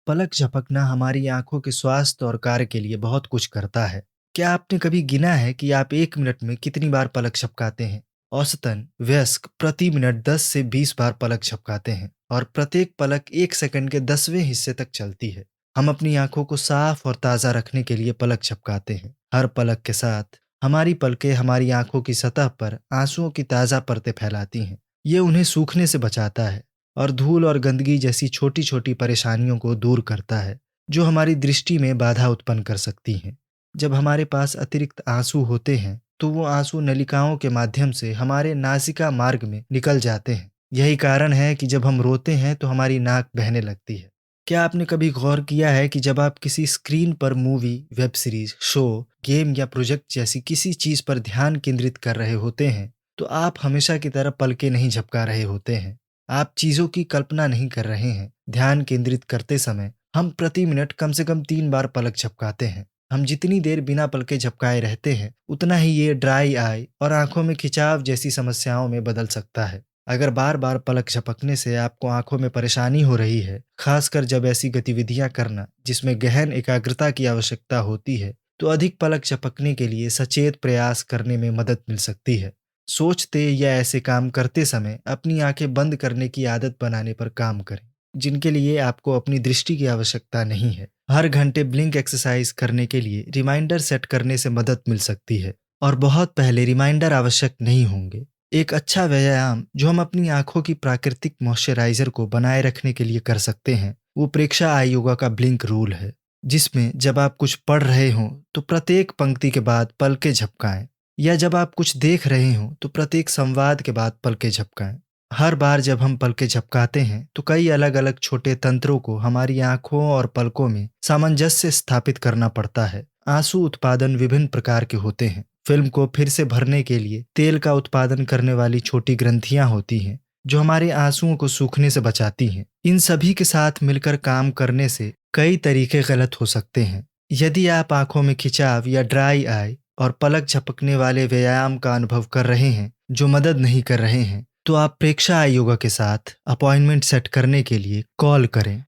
पलक झपकना हमारी आंखों के स्वास्थ्य और कार्य के लिए बहुत कुछ करता है। क्या आपने कभी गिना है कि आप 1 मिनट में कितनी बार पलक झपकाते हैं? औसतन वयस्क प्रति मिनट 10 से 20 बार पलक झपकाते हैं और प्रत्येक पलक 1 सेकंड के 10वें हिस्से तक चलती है। हम अपनी आंखों को साफ और ताज़ा रखने के लिए पलक झपकाते हैं। हर पलक के साथ हमारी पलकें हमारी आंखों की सतह पर आंसुओं की ताज़ा परतें फैलाती हैं। ये उन्हें सूखने से बचाता है और धूल और गंदगी जैसी छोटी-छोटी परेशानियों को दूर करता है, जो हमारी दृष्टि में बाधा उत्पन्न कर सकती हैं। जब हमारे पास अतिरिक्त आंसू होते हैं, तो वो आंसू नलिकाओं के माध्यम से हमारे नासिका मार्ग में निकल जाते हैं। यही कारण है कि जब हम रोते हैं, तो हमारी नाक बहने लगती है। क्या आपने कभी गौर किया है कि जब आप किसी स्क्रीन पर movie, web series, show, game या प्रोजेक्ट जैसी किसी चीज पर ध्यान केंद्रित कर रहे होते हैं, तो आप हमेशा की तरह पलकें नहीं झपका रहे होते हैं। आप चीजों की कल्पना नहीं कर रहे हैं। ध्यान केंद्रित करते समय हम प्रति मिनट कम से कम 3 बार पलक झपकाते हैं। हम जितनी देर बिना पलके झपकाए रहते हैं, उतना ही ये ड्राई आई और आंखों में खिंचाव जैसी समस्याओं में बदल सकता है। अगर बार बार पलक झपकने से आपको आंखों में परेशानी हो रही है, खासकर जब ऐसी गतिविधियां करना जिसमें गहन एकाग्रता की आवश्यकता होती है, तो अधिक पलक झपकने के लिए सचेत प्रयास करने में मदद मिल सकती है। सोचते या ऐसे काम करते समय अपनी आंखें बंद करने की आदत बनाने पर काम करें, जिनके लिए आपको अपनी दृष्टि की आवश्यकता नहीं है। हर घंटे ब्लिंक एक्सरसाइज करने के लिए रिमाइंडर सेट करने से मदद मिल सकती है और बहुत पहले रिमाइंडर आवश्यक नहीं होंगे। एक अच्छा व्यायाम जो हम अपनी आंखों की प्राकृतिक मॉइस्चराइजर को बनाए रखने के लिए कर सकते हैं, वो प्रेक्षा आई योगा का ब्लिंक रूल है, जिसमें जब आप कुछ पढ़ रहे हों तो प्रत्येक पंक्ति के बाद पलके झपकाएं, या जब आप कुछ देख रहे हों तो प्रत्येक संवाद के बाद पलके झपकाएं। हर बार जब हम पलके झपकाते हैं, तो कई अलग अलग छोटे तंत्रों को हमारी आंखों और पलकों में सामंजस्य स्थापित करना पड़ता है। आंसू उत्पादन विभिन्न प्रकार के होते हैं। फिल्म को फिर से भरने के लिए तेल का उत्पादन करने वाली छोटी ग्रंथियां होती हैं, जो हमारे आंसुओं को सूखने से बचाती हैं। इन सभी के साथ मिलकर काम करने से कई तरीके गलत हो सकते हैं। यदि आप आंखों में खिंचाव या ड्राई आई और पलक झपकने वाले व्यायाम का अनुभव कर रहे हैं जो मदद नहीं कर रहे हैं, तो आप प्रेक्षा आई योगा के साथ अपॉइंटमेंट सेट करने के लिए कॉल करें।